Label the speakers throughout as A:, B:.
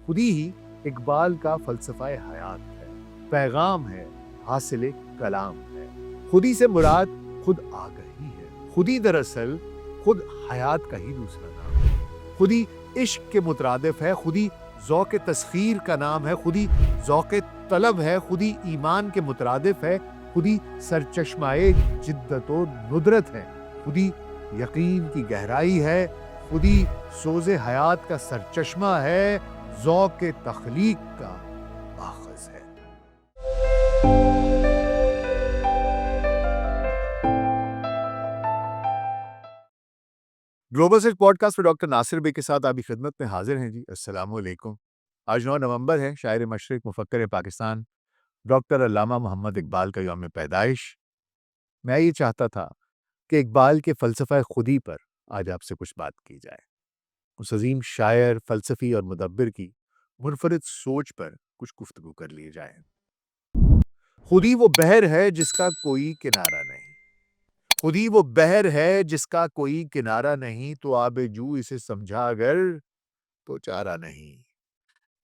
A: خودی ہی اقبال کا فلسفہ حیات ہے، پیغام ہے، حاصل کلام ہے۔ خودی سے مراد خود آگہی ہے، خودی دراصل خود حیات کا ہی دوسرا نام ہے۔ خودی عشق کے مترادف ہے، خودی ذوق تسخیر کا نام ہے، خودی ذوق طلب ہے، خودی ایمان کے مترادف ہے، خودی سرچشمائے جدت و ندرت ہے، خودی یقین کی گہرائی ہے، خودی سوز حیات کا سرچشمہ ہے، ذوق تخلیق کا ماخذ ہے۔ گلوبل سیٹ پوڈ کاسٹ میں ڈاکٹر ناصر بے کے ساتھ آپ کی خدمت میں حاضر ہیں جی۔ السلام علیکم۔ آج 9 نومبر ہے، شاعر مشرق، مفکر پاکستان ڈاکٹر علامہ محمد اقبال کا یوم پیدائش۔ میں یہ چاہتا تھا کہ اقبال کے فلسفہ خودی پر آج آپ سے کچھ بات کی جائے، اس عظیم شاعر، فلسفی اور مدبر کی منفرد سوچ پر کچھ گفتگو کر لی جائے۔ خودی وہ بحر ہے جس کا کوئی کنارہ نہیں، خودی وہ بحر ہے جس کا کوئی کنارہ نہیں، تو آب جو اسے سمجھا اگر تو چارہ نہیں۔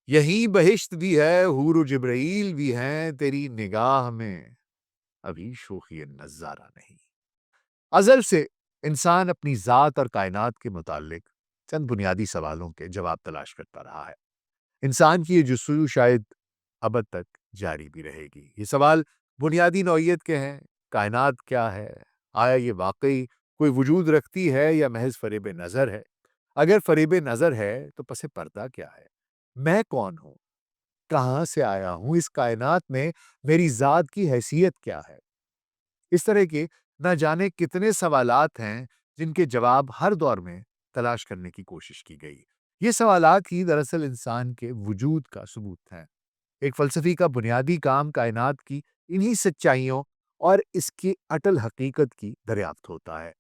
A: یہی بہشت بھی ہے، حور و جبرائیل بھی ہیں، تیری نگاہ میں ابھی شوخی نظارہ نہیں۔ ازل سے انسان اپنی ذات اور کائنات کے متعلق چند بنیادی سوالوں کے جواب تلاش کرتا رہا ہے۔ انسان کی یہ جستجو شاید ابد تک جاری بھی رہے گی۔ یہ سوال بنیادی نوعیت کے ہیں۔ کائنات کیا ہے؟ آیا یہ واقعی کوئی وجود رکھتی ہے یا محض فریب نظر ہے؟ اگر فریب نظر ہے تو پس پردہ کیا ہے؟ میں کون ہوں؟ کہاں سے آیا ہوں؟ اس کائنات میں میری ذات کی حیثیت کیا ہے؟ اس طرح کے نہ جانے کتنے سوالات ہیں جن کے جواب ہر دور میں تلاش کرنے کی کوشش کی گئی۔ یہ سوالات ہی دراصل انسان کے وجود کا ثبوت ہیں۔ ایک فلسفی کا بنیادی کام کائنات کی انہی سچائیوں اور اس کی اٹل حقیقت کی دریافت ہوتا ہے۔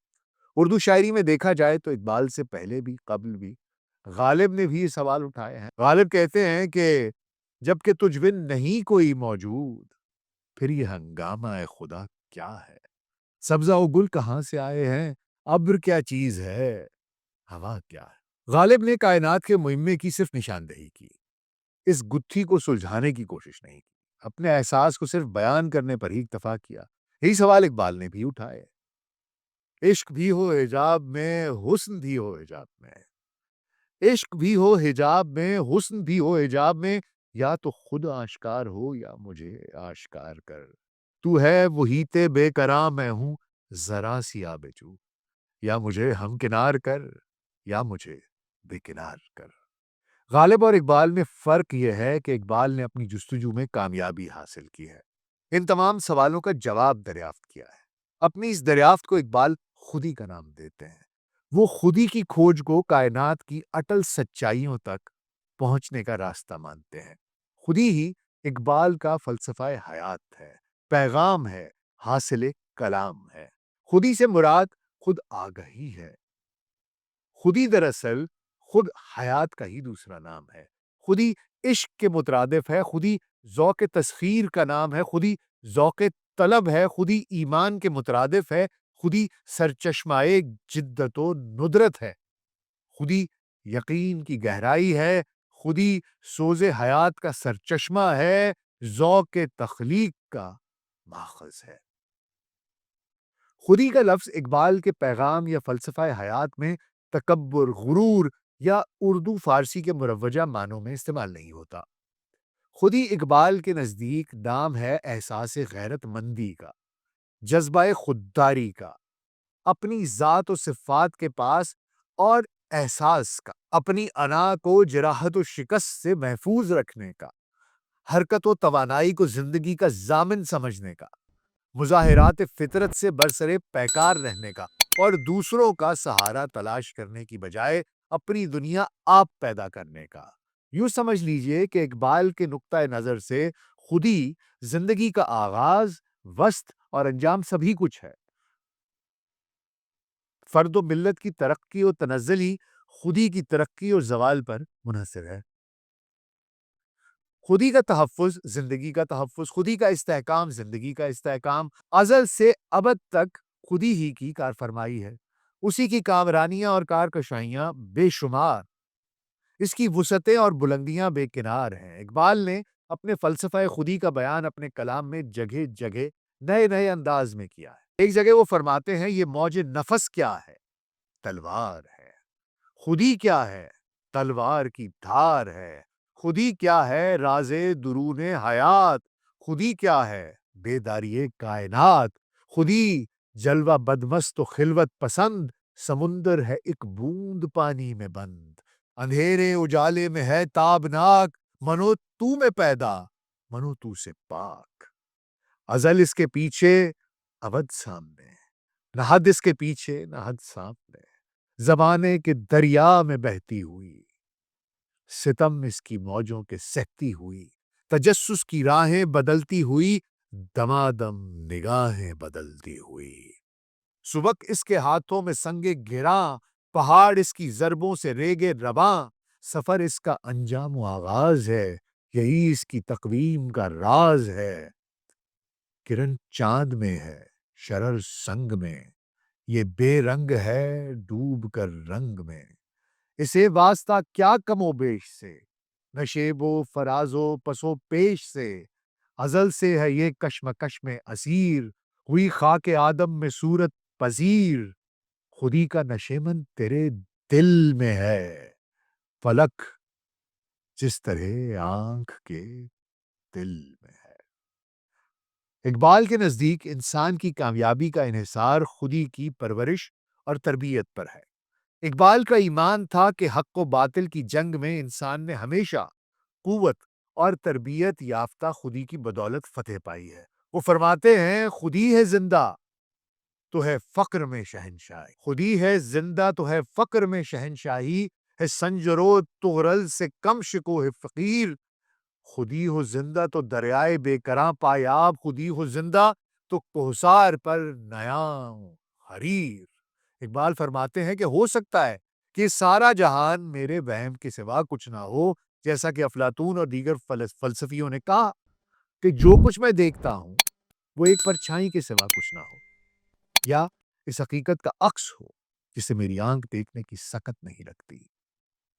A: اردو شاعری میں دیکھا جائے تو اقبال سے پہلے بھی قبل بھی غالب نے بھی یہ سوال اٹھائے ہیں۔ غالب کہتے ہیں کہ جب کہ تجھ بن نہیں کوئی موجود، پھر یہ ہنگامہ خدا کیا ہے؟ سبزہ و گل کہاں سے آئے ہیں؟ ابر کیا چیز ہے؟ ہوا کیا ہے؟ غالب نے کائنات کے معمے کی صرف نشاندہی کی، اس گتھی کو سلجھانے کی کوشش نہیں کی، اپنے احساس کو صرف بیان کرنے پر ہی اکتفا کیا۔ یہی سوال اقبال نے بھی اٹھائے۔ عشق بھی ہو حجاب میں، حسن بھی ہو حجاب میں، عشق بھی ہو حجاب میں، حسن بھی ہو حجاب میں، یا تو خود آشکار ہو یا مجھے آشکار کر۔ تو ہے وہی تے بے کراں، میں ہوں ذرا سی آبجو، یا مجھے ہمکنار کر یا مجھے بے کنار کر۔ غالب اور اقبال میں فرق یہ ہے کہ اقبال نے اپنی جستجو میں کامیابی حاصل کی ہے، ان تمام سوالوں کا جواب دریافت کیا ہے۔ اپنی اس دریافت کو اقبال خودی کا نام دیتے ہیں۔ وہ خودی کی کھوج کو کائنات کی اٹل سچائیوں تک پہنچنے کا راستہ مانتے ہیں۔ خودی ہی اقبال کا فلسفہ حیات ہے، پیغام ہے، حاصل کلام ہے۔ خودی سے مراد خود آگہی ہے، خودی دراصل خود حیات کا ہی دوسرا نام ہے۔ خودی عشق کے مترادف ہے، خودی ذوق تسخیر کا نام ہے، خودی ذوق طلب ہے، خودی ایمان کے مترادف ہے، خودی سرچشمائے جدت و ندرت ہے، خودی یقین کی گہرائی ہے، خودی سوز حیات کا سرچشمہ ہے، ذوق تخلیق کا ماخذ ہے۔ خودی کا لفظ اقبال کے پیغام یا فلسفہ حیات میں تکبر، غرور یا اردو فارسی کے مروجہ معنوں میں استعمال نہیں ہوتا۔ خودی اقبال کے نزدیک نام ہے احساس غیرت مندی کا، جذبہ خودداری کا، اپنی ذات و صفات کے پاس اور احساس کا، اپنی انا کو جراحت و شکست سے محفوظ رکھنے کا، حرکت و توانائی کو زندگی کا ضامن سمجھنے کا، مظاہرات فطرت سے برسرے پیکار رہنے کا، اور دوسروں کا سہارا تلاش کرنے کی بجائے اپنی دنیا آپ پیدا کرنے کا۔ یوں سمجھ لیجئے کہ اقبال کے نقطہ نظر سے خودی زندگی کا آغاز، وسط اور انجام سبھی کچھ ہے۔ فرد و ملت کی ترقی و تنزل ہی خودی کی ترقی اور زوال پر منحصر ہے۔ خودی کا تحفظ زندگی کا تحفظ، خودی کا استحکام زندگی کا استحکام، ازل سے ابد تک خودی ہی کی کار فرمائی ہے، اسی کی کامرانیاں اور کارکشائیاں بے شمار۔ اس کی وسعتیں اور بلندیاں بے کنار ہیں۔ اقبال نے اپنے فلسفہ خودی کا بیان اپنے کلام میں جگہ جگہ نئے نئے انداز میں کیا ہے۔ ایک جگہ وہ فرماتے ہیں یہ موج نفس کیا ہے؟ تلوار ہے۔ خودی کیا ہے؟ تلوار کی دھار ہے۔ خودی کیا ہے؟ راز درون حیات۔ خودی کیا ہے؟ بیداری کائنات۔ خودی جلوہ بدمست و خلوت پسند، سمندر ہے ایک بوند پانی میں بند۔ اندھیرے اجالے میں ہے تابناک، منو تو میں پیدا، منو تو سے پاک۔ ازل اس کے پیچھے، ابد سامنے، نہ حد اس کے پیچھے نہ حد سامنے، زمانے کے دریا میں بہتی ہوئی، ستم اس کی موجوں کے سہتی ہوئی، تجسس کی راہیں بدلتی ہوئی، دمادم نگاہیں بدلتی ہوئی۔ سبک اس کے ہاتھوں میں سنگے گراں، پہاڑ اس کی ضربوں سے ریگے رواں، سفر اس کا انجام و آغاز ہے، یہی اس کی تقویم کا راز ہے۔ کرن چاند میں ہے، شرر سنگ میں، یہ بے رنگ ہے ڈوب کر رنگ میں۔ اسے واسطہ کیا کم و بیش سے، نشیب و فراز و پس و پیش سے، ازل سے ہے یہ کشمکش میں اسیر، ہوئی خاک آدم میں صورت پذیر۔ خودی کا نشیمن تیرے دل میں ہے، فلک جس طرح آنکھ کے دل میں ہے۔ اقبال کے نزدیک انسان کی کامیابی کا انحصار خودی کی پرورش اور تربیت پر ہے۔ اقبال کا ایمان تھا کہ حق و باطل کی جنگ میں انسان نے ہمیشہ قوت اور تربیت یافتہ خودی کی بدولت فتح پائی ہے۔ وہ فرماتے ہیں خودی ہے زندہ تو ہے فقر میں شہنشاہی، خودی ہے زندہ تو ہے فقر میں شہنشاہی، ہے سنجرو تغرل سے کم شکوہ فقیر۔ خودی ہو زندہ تو دریائے بے کراں پایاب، خودی ہو زندہ تو کوثار پر نیاں حریر۔ اقبال فرماتے ہیں کہ ہو سکتا ہے کہ سارا جہان میرے وہم کے سوا کچھ نہ ہو، جیسا کہ افلاطون اور دیگر فلسفیوں نے کہا کہ جو کچھ میں دیکھتا ہوں وہ ایک پرچھائی کے سوا کچھ نہ ہو، یا اس حقیقت کا عکس ہو جسے میری آنکھ دیکھنے کی سکت نہیں رکھتی۔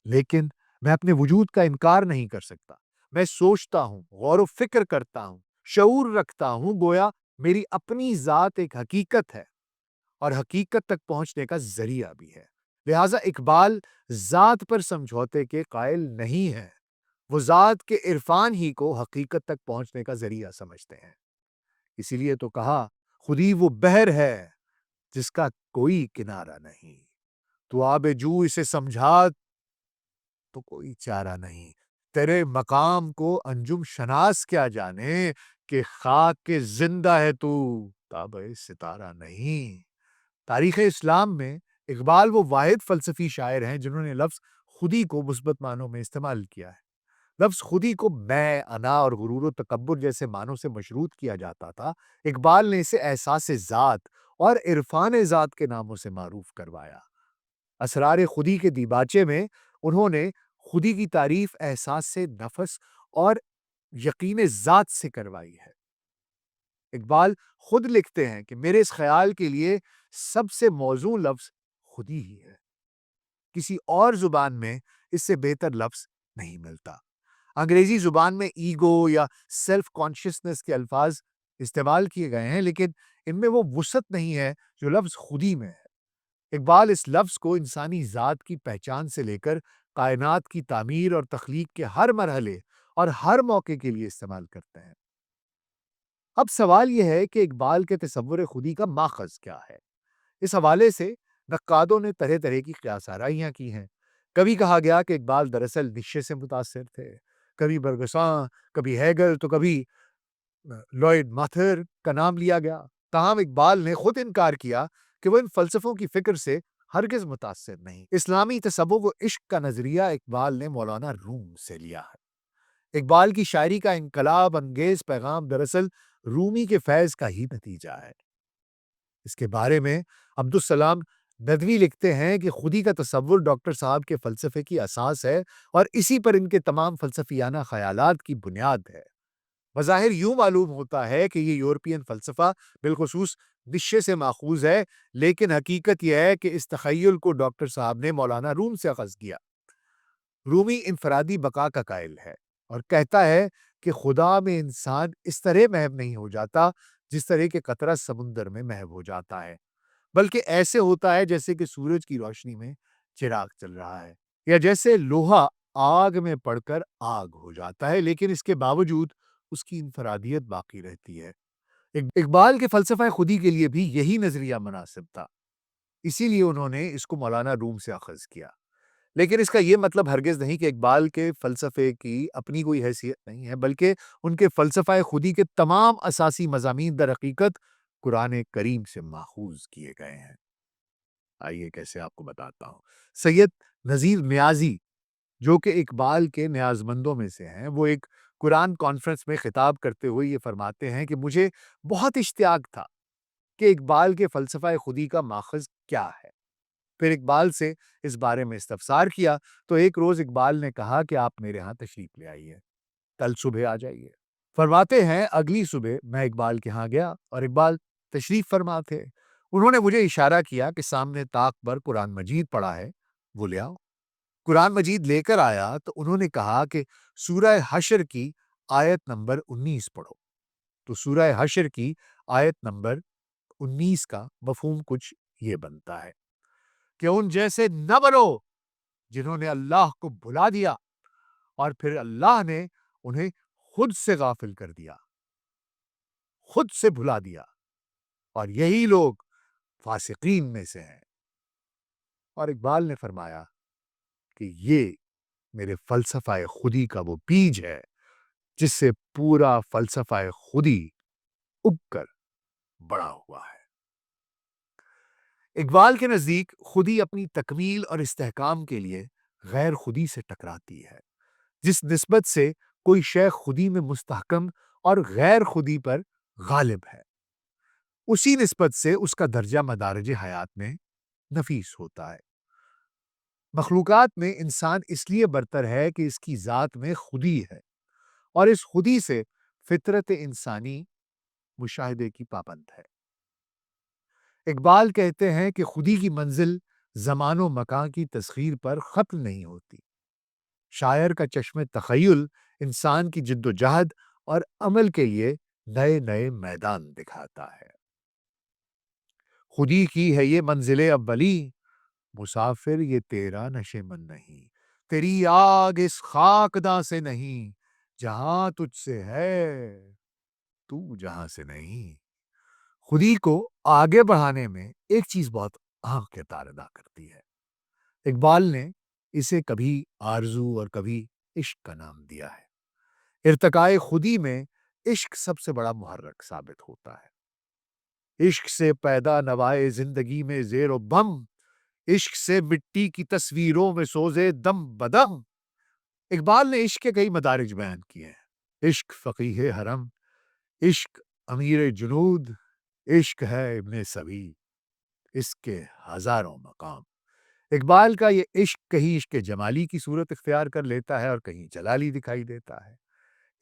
A: لیکن میں اپنے وجود کا انکار نہیں کر سکتا۔ میں سوچتا ہوں، غور و فکر کرتا ہوں، شعور رکھتا ہوں، گویا میری اپنی ذات ایک حقیقت ہے اور حقیقت تک پہنچنے کا ذریعہ بھی ہے۔ لہٰذا اقبال ذات پر سمجھوتے کے قائل نہیں ہے، وہ ذات کے عرفان ہی کو حقیقت تک پہنچنے کا ذریعہ سمجھتے ہیں۔ اسی لیے تو کہا خودی وہ بحر ہے جس کا کوئی کنارہ نہیں، تو آب جو اسے سمجھا تو کوئی چارہ نہیں۔ تیرے مقام کو انجم شناس کیا جانے، کہ خاک کے زندہ ہے تو تابع ستارہ نہیں۔ تاریخ اسلام میں اقبال وہ واحد فلسفی شاعر ہیں جنہوں نے لفظ خودی کو مثبت معنوں میں استعمال کیا ہے۔ لفظ خودی کو میں، انا اور غرور و تکبر جیسے معنوں سے مشروط کیا جاتا تھا، اقبال نے اسے احساس ذات اور عرفان ذات کے ناموں سے معروف کروایا۔ اسرار خودی کے دیباچے میں انہوں نے خودی کی تعریف احساس سے نفس اور یقین ذات سے کروائی ہے۔ اقبال خود لکھتے ہیں کہ میرے اس خیال کے لیے سب سے موزوں لفظ خودی ہی ہے، کسی اور زبان میں اس سے بہتر لفظ نہیں ملتا۔ انگریزی زبان میں ایگو یا سیلف کانشیسنس کے الفاظ استعمال کیے گئے ہیں، لیکن ان میں وہ وسعت نہیں ہے جو لفظ خودی میں ہے۔ اقبال اس لفظ کو انسانی ذات کی پہچان سے لے کر کائنات کی تعمیر اور تخلیق کے ہر مرحلے اور ہر موقع کے لیے استعمال کرتے ہیں۔ اب سوال یہ ہے کہ اقبال کے تصور خودی کا ماخذ کیا ہے؟ اس حوالے سے نقادوں نے طرح طرح کی قیاس آرائیاں کی ہیں۔ کبھی کہا گیا کہ اقبال دراصل نیچے سے متاثر تھے، کبھی برگساں، کبھی ہیگل، تو کبھی لوئڈ ماتھر کا نام لیا گیا۔ تاہم اقبال نے خود انکار کیا کہ وہ ان فلسفوں کی فکر سے ہرگز متاثر نہیں۔ اسلامی تصوف و عشق کا نظریہ اقبال نے مولانا روم سے لیا ہے۔ اقبال کی شاعری کا انقلاب انگیز پیغام دراصل رومی کے فیض کا ہی نتیجہ ہے۔ اس کے بارے میں عبدالسلام ندوی لکھتے ہیں کہ خودی کا تصور ڈاکٹر صاحب کے فلسفے کی اساس ہے اور اسی پر ان کے تمام فلسفیانہ خیالات کی بنیاد ہے۔ بظاہر یوں معلوم ہوتا ہے کہ یہ یورپین فلسفہ بالخصوص نشے سے ماخوذ ہے، لیکن حقیقت یہ ہے کہ اس تخیل کو ڈاکٹر صاحب نے مولانا روم سے اخذ کیا۔ رومی انفرادی بقا کا قائل ہے اور کہتا ہے کہ خدا میں انسان اس طرح محو نہیں ہو جاتا جس طرح کہ قطرہ سمندر میں محو ہو جاتا ہے، بلکہ ایسے ہوتا ہے جیسے کہ سورج کی روشنی میں چراغ چل رہا ہے، یا جیسے لوہا آگ میں پڑ کر آگ ہو جاتا ہے لیکن اس کے باوجود اس کی انفرادیت باقی رہتی ہے۔ اقبال کے فلسفہ خودی کے لیے بھی یہی نظریہ مناسب تھا، اسی لیے انہوں نے اس کو مولانا روم سے اخذ کیا۔ لیکن اس کا یہ مطلب ہرگز نہیں کہ اقبال کے فلسفے کی اپنی کوئی حیثیت نہیں ہے، بلکہ ان کے فلسفہ خودی کے تمام اساسی مضامین در حقیقت قرآن کریم سے ماخوذ کیے گئے ہیں۔ آئیے کیسے آپ کو بتاتا ہوں۔ سید نذیر نیازی جو کہ اقبال کے نیازمندوں میں سے ہیں، وہ ایک قرآن کانفرنس میں خطاب کرتے ہوئے یہ فرماتے ہیں کہ مجھے بہت اشتیاق تھا کہ اقبال کے فلسفہ خودی کا ماخذ کیا ہے۔ پھر اقبال سے اس بارے میں استفسار کیا تو ایک روز اقبال نے کہا کہ آپ میرے ہاں تشریف لے آئیے، کل صبح آ جائیے۔ فرماتے ہیں اگلی صبح میں اقبال کے ہاں گیا اور اقبال تشریف فرما تھے۔ انہوں نے مجھے اشارہ کیا کہ سامنے طاق پر قرآن مجید پڑا ہے، وہ لے آؤ۔ قرآن مجید لے کر آیا تو انہوں نے کہا کہ سورہ حشر کی آیت نمبر 19 پڑھو۔ تو سورہ حشر کی آیت نمبر 19 کا مفہوم کچھ یہ بنتا ہے کہ ان جیسے نہ بنو جنہوں نے اللہ کو بھلا دیا اور پھر اللہ نے انہیں خود سے غافل کر دیا، خود سے بھلا دیا، اور یہی لوگ فاسقین میں سے ہیں۔ اور اقبال نے فرمایا کہ یہ میرے فلسفہ خودی کا وہ بیج ہے جس سے پورا فلسفہ خودی اگ کر بڑا ہوا ہے۔ اقبال کے نزدیک خودی اپنی تکمیل اور استحکام کے لیے غیر خودی سے ٹکراتی ہے، جس نسبت سے کوئی شے خودی میں مستحکم اور غیر خودی پر غالب ہے، اسی نسبت سے اس کا درجہ مدارج حیات میں نفیس ہوتا ہے۔ مخلوقات میں انسان اس لیے برتر ہے کہ اس کی ذات میں خودی ہے اور اس خودی سے فطرت انسانی مشاہدے کی پابند ہے۔ اقبال کہتے ہیں کہ خودی کی منزل زمان و مکان کی تسخیر پر ختم نہیں ہوتی۔ شاعر کا چشم تخیل انسان کی جد و جہد اور عمل کے لیے نئے نئے میدان دکھاتا ہے۔ خودی کی ہے یہ منزل اولی، مسافر یہ تیرا نشے من نہیں، تیری آگ اس خاکداں سے نہیں، جہاں تجھ سے ہے تو جہاں سے نہیں۔ خودی کو آگے بڑھانے میں ایک چیز بہت اہم کردار ادا کرتی ہے۔ اقبال نے اسے کبھی آرزو اور کبھی عشق کا نام دیا ہے۔ ارتقائے خودی میں عشق سب سے بڑا محرک ثابت ہوتا ہے۔ عشق سے پیدا نوائے زندگی میں زیر و بم، عشق سے مٹی کی تصویروں میں سوزے دم بدم۔ اقبال نے عشق کے کئی مدارج بیان کیے ہیں۔ عشق فقیہ حرم، عشق امیر جنود، عشق ہے ابن سبی، اس کے ہزاروں مقام۔ اقبال کا یہ عشق کہیں عشق جمالی کی صورت اختیار کر لیتا ہے اور کہیں جلالی دکھائی دیتا ہے۔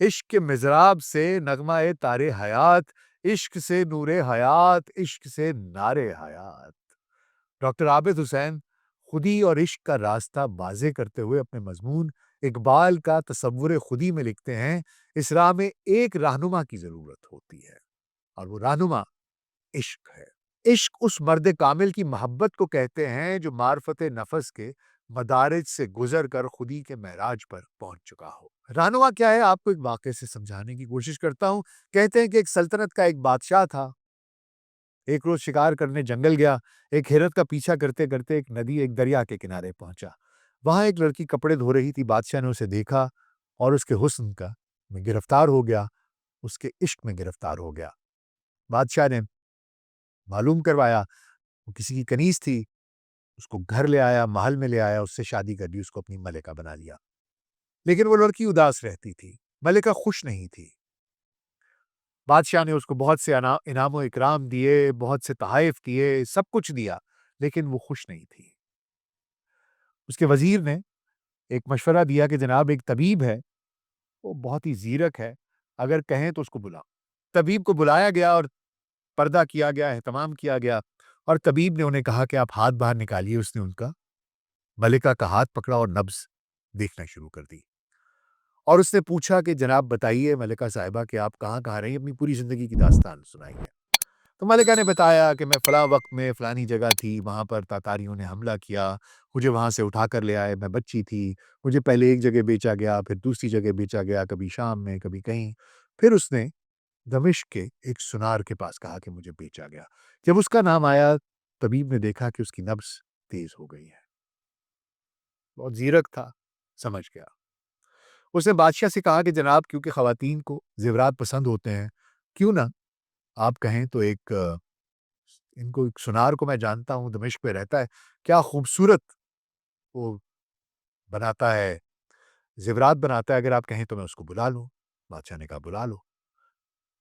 A: عشق کے مضراب سے نغمہ تار حیات، عشق سے نور حیات، عشق سے نار حیات۔ ڈاکٹر عابد حسین خودی اور عشق کا راستہ واضح کرتے ہوئے اپنے مضمون اقبال کا تصور خودی میں لکھتے ہیں، اس راہ میں ایک رہنما کی ضرورت ہوتی ہے اور وہ رہنما عشق ہے۔ عشق اس مرد کامل کی محبت کو کہتے ہیں جو معرفت نفس کے مدارج سے گزر کر خودی کے معراج پر پہنچ چکا ہو۔ رہنما کیا ہے، آپ کو ایک واقعے سے سمجھانے کی کوشش کرتا ہوں۔ کہتے ہیں کہ ایک سلطنت کا ایک بادشاہ تھا۔ ایک روز شکار کرنے جنگل گیا، ایک ہرن کا پیچھا کرتے کرتے ایک ندی، ایک دریا کے کنارے پہنچا۔ وہاں ایک لڑکی کپڑے دھو رہی تھی۔ بادشاہ نے اسے دیکھا اور اس کے حسن کا میں گرفتار ہو گیا، اس کے عشق میں گرفتار ہو گیا۔ بادشاہ نے معلوم کروایا وہ کسی کی کنیز تھی، اس کو گھر لے آیا، محل میں لے آیا، اس سے شادی کر دی، اس کو اپنی ملکہ بنا لیا۔ لیکن وہ لڑکی اداس رہتی تھی، ملکہ خوش نہیں تھی۔ بادشاہ نے اس کو بہت سے انعام و اکرام دیے، بہت سے تحائف دیے، سب کچھ دیا، لیکن وہ خوش نہیں تھی۔ اس کے وزیر نے ایک مشورہ دیا کہ جناب ایک طبیب ہے، وہ بہت ہی زیرک ہے، اگر کہیں تو اس کو بلاؤ۔ طبیب کو بلایا گیا اور پردہ کیا گیا، اہتمام کیا گیا، اور طبیب نے انہیں کہا کہ آپ ہاتھ باہر نکالیے۔ اس نے ان کا ملکہ کا ہاتھ پکڑا اور نبض دیکھنا شروع کر دی اور اس نے پوچھا کہ جناب بتائیے ملکہ صاحبہ کہ آپ کہاں کہاں رہی، اپنی پوری زندگی کی داستان سنائیے۔ تو ملکہ نے بتایا کہ میں فلاں وقت میں فلانی جگہ تھی، وہاں پر تاتاریوں نے حملہ کیا، مجھے وہاں سے اٹھا کر لے آئے، میں بچی تھی، مجھے پہلے ایک جگہ بیچا گیا، پھر دوسری جگہ بیچا گیا، کبھی شام میں کبھی کہیں، پھر اس نے دمشق کے ایک سنار کے پاس کہا کہ مجھے بیچا گیا۔ جب اس کا نام آیا طبیب نے دیکھا کہ اس کی نبض تیز ہو گئی ہے، بہت زیرک تھا، سمجھ گیا۔ اس نے بادشاہ سے کہا کہ جناب کیونکہ خواتین کو زیورات پسند ہوتے ہیں، کیوں نہ آپ کہیں تو ان کو ایک سنار کو میں جانتا ہوں، دمشق میں رہتا ہے، کیا خوبصورت وہ بناتا ہے، زیورات بناتا ہے، اگر آپ کہیں تو میں اس کو بلا لوں۔ بادشاہ نے کہا بلا لو۔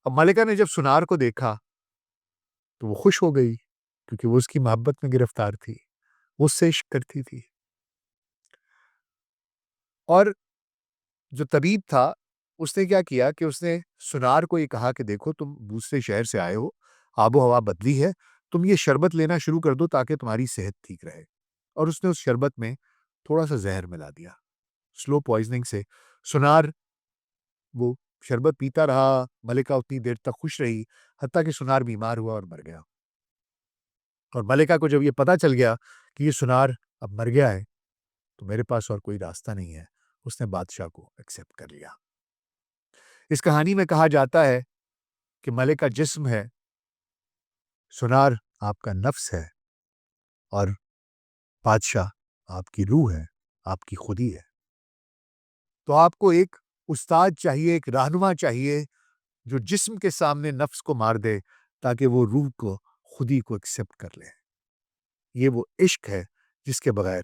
A: اب ملکہ نے جب سنار کو دیکھا تو وہ خوش ہو گئی، کیونکہ وہ اس کی محبت میں گرفتار تھی، وہ اس سے عشق کرتی تھی۔ اور جو طبیب تھا اس نے کیا کیا کہ اس نے سنار کو یہ کہا کہ دیکھو تم دوسرے شہر سے آئے ہو، آب و ہوا بدلی ہے، تم یہ شربت لینا شروع کر دو تاکہ تمہاری صحت ٹھیک رہے۔ اور اس نے اس شربت میں تھوڑا سا زہر ملا دیا، سلو پوائزننگ سے سنار وہ شربت پیتا رہا، ملکہ اتنی دیر تک خوش رہی، حتیٰ کہ سنار بیمار ہوا اور مر گیا۔ اور ملکہ کو جب یہ پتا چل گیا کہ یہ سنار اب مر گیا ہے تو میرے پاس اور کوئی راستہ نہیں ہے، اس نے بادشاہ کو ایکسپٹ کر لیا۔ اس کہانی میں کہا جاتا ہے کہ ملکہ جسم ہے، سنار آپ کا نفس ہے، اور بادشاہ آپ کی روح ہے، آپ کی خودی ہے۔ تو آپ کو ایک استاد چاہیے، ایک رہنما چاہیے جو جسم کے سامنے نفس کو مار دے تاکہ وہ روح کو، خودی کو ایکسپٹ کر لے۔ یہ وہ عشق ہے جس کے بغیر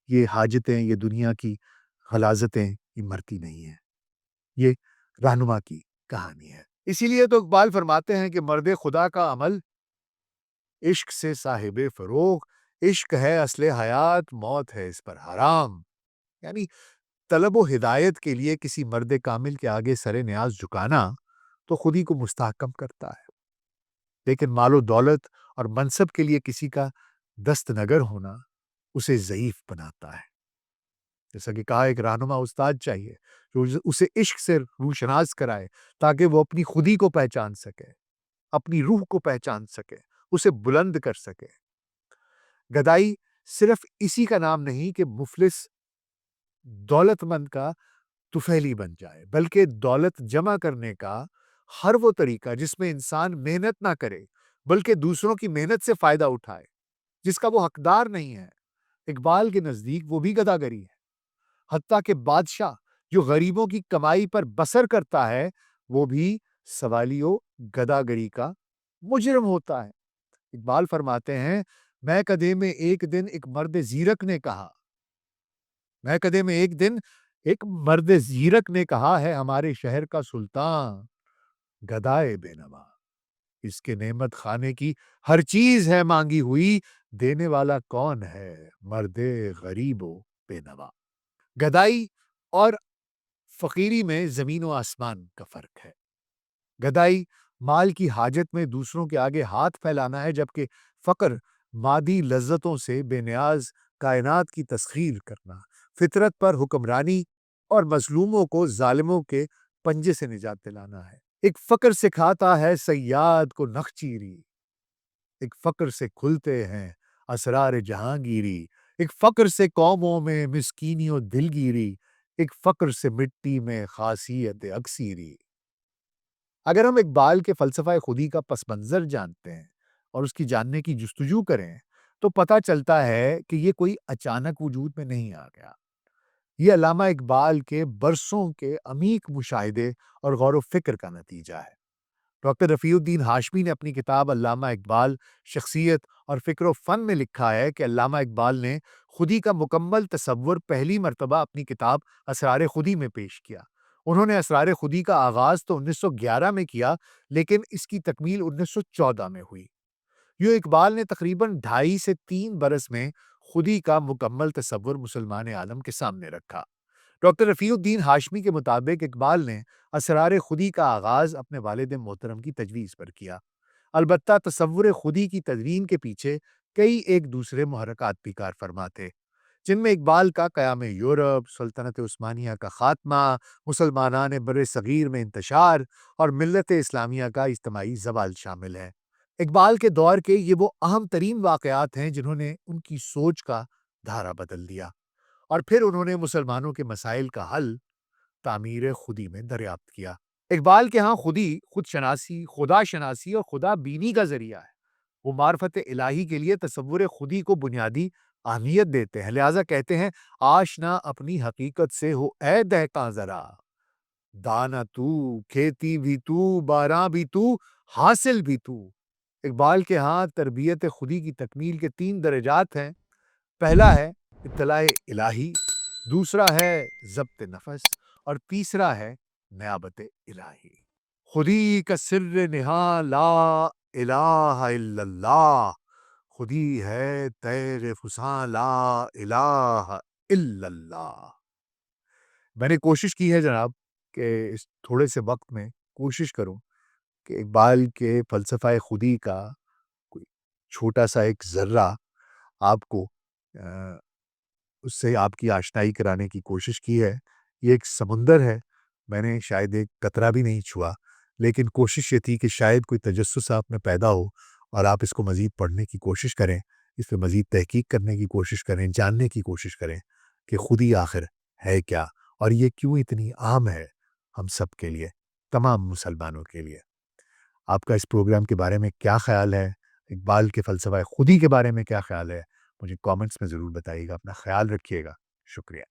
A: یہ حاجتیں، یہ دنیا کی غلاظتیں یہ مرتی نہیں ہیں۔ یہ رہنما کی کہانی ہے۔ اسی لیے تو اقبال فرماتے ہیں کہ مرد خدا کا عمل عشق سے صاحب فروغ، عشق ہے اصل حیات، موت ہے اس پر حرام۔ یعنی طلب و ہدایت کے لیے کسی مرد کامل کے آگے سر نیاز جھکانا تو خودی کو مستحکم کرتا ہے، لیکن مال و دولت اور منصب کے لیے کسی کا دست نگر ہونا اسے ضعیف بناتا ہے۔ جیسا کہ کہا ایک رہنما استاد چاہیے جو اسے عشق سے روشناس کرائے تاکہ وہ اپنی خودی کو پہچان سکے، اپنی روح کو پہچان سکے، اسے بلند کر سکے۔ گدائی صرف اسی کا نام نہیں کہ مفلس دولت مند کا طفیلی بن جائے، بلکہ دولت جمع کرنے کا ہر وہ طریقہ جس میں انسان محنت نہ کرے بلکہ دوسروں کی محنت سے فائدہ اٹھائے، جس کا وہ حقدار نہیں ہے، اقبال کے نزدیک وہ بھی گداگری ہے۔ حتیٰ کہ بادشاہ جو غریبوں کی کمائی پر بسر کرتا ہے وہ بھی سوالیو گداگری کا مجرم ہوتا ہے۔ اقبال فرماتے ہیں میں کدے میں ایک دن ایک مرد زیرک نے کہا، میں کدے میں ایک دن ایک مرد زیرک نے کہا ہے ہمارے شہر کا سلطان گدائے بے نوا، اس کے نعمت خانے کی ہر چیز ہے مانگی ہوئی، دینے والا کون ہے مرد غریب و بے نوا۔ گدائی اور فقیری میں زمین و آسمان کا فرق ہے۔ گدائی مال کی حاجت میں دوسروں کے آگے ہاتھ پھیلانا ہے، جبکہ فقر مادی لذتوں سے بے نیاز کائنات کی تسخیر کرنا، فطرت پر حکمرانی اور مظلوموں کو ظالموں کے پنجے سے نجات دلانا ہے۔ ایک فقر سکھاتا ہے صیاد کو نخچیری، ایک فقر سے کھلتے ہیں اسرار جہانگیری، ایک فقر سے قوموں میں مسکینی و دلگیری، ایک فقر سے مٹی میں خاصیت اکثیری۔ اگر ہم اقبال کے فلسفہ خودی کا پس منظر جانتے ہیں اور اس کی جاننے کی جستجو کریں تو پتہ چلتا ہے کہ یہ کوئی اچانک وجود میں نہیں آ گیا۔ یہ علامہ اقبال کے برسوں کے عمیق مشاہدے اور غور و فکر کا نتیجہ ہے۔ ڈاکٹر رفیع الدین ہاشمی نے اپنی کتاب علامہ اقبال شخصیت اور فکر و فن میں لکھا ہے کہ علامہ اقبال نے خودی کا مکمل تصور پہلی مرتبہ اپنی کتاب اسرار خودی میں پیش کیا۔ انہوں نے اسرار خودی کا آغاز تو 1911 میں کیا، لیکن اس کی تکمیل 1914 میں ہوئی۔ یوں اقبال نے تقریباً 2.5 سے 3 برس میں خودی کا مکمل تصور مسلمان عالم کے سامنے رکھا۔ ڈاکٹر رفیع الدین ہاشمی کے مطابق اقبال نے اسرار خودی کا آغاز اپنے والد محترم کی تجویز پر کیا۔ البتہ تصور خودی کی تدوین کے پیچھے کئی ایک دوسرے محرکات بھی کار فرما تھے۔ جن میں اقبال کا قیام یورپ، سلطنت عثمانیہ کا خاتمہ، مسلمانان بر صغیر میں انتشار اور ملت اسلامیہ کا اجتماعی زوال شامل ہے۔ اقبال کے دور کے یہ وہ اہم ترین واقعات ہیں جنہوں نے ان کی سوچ کا دھارا بدل دیا، اور پھر انہوں نے مسلمانوں کے مسائل کا حل تعمیر خودی میں دریافت کیا۔ اقبال کے ہاں خودی، خود شناسی، خدا شناسی اور خدا بینی کا ذریعہ ہے۔ وہ معرفت الہی کے لیے تصور خودی کو بنیادی اہمیت دیتے ہیں، لہٰذا کہتے ہیں آشنا اپنی حقیقت سے ہو اے دہقاں ذرا، دانا تو، کھیتی بھی تو، باراں بھی تو، حاصل بھی تو۔ اقبال کے ہاں تربیت خودی کی تکمیل کے 3 درجات ہیں۔ پہلا ہے اطلاع الہی، دوسرا ہے ضبط نفس، اور تیسرا ہے نیابت الہی۔ خودی کا سر نہاں لا الہ الا اللہ، خودی ہے تیر فساں لا الہ الا اللہ۔ میں نے کوشش کی ہے جناب کہ اس تھوڑے سے وقت میں کوشش کروں کہ اقبال کے فلسفہ خودی کا کوئی چھوٹا سا ایک ذرہ آپ کو اس سے آپ کی آشنائی کرانے کی کوشش کی ہے۔ یہ ایک سمندر ہے، میں نے شاید ایک قطرہ بھی نہیں چھوا، لیکن کوشش یہ تھی کہ شاید کوئی تجسس آپ میں پیدا ہو اور آپ اس کو مزید پڑھنے کی کوشش کریں، اس پہ مزید تحقیق کرنے کی کوشش کریں، جاننے کی کوشش کریں کہ خودی آخر ہے کیا اور یہ کیوں اتنی عام ہے ہم سب کے لیے، تمام مسلمانوں کے لیے۔ آپ کا اس پروگرام کے بارے میں کیا خیال ہے؟ اقبال کے فلسفہ خودی کے بارے میں کیا خیال ہے؟ مجھے کامنٹس میں ضرور بتائیے گا۔ اپنا خیال رکھیے گا۔ شکریہ۔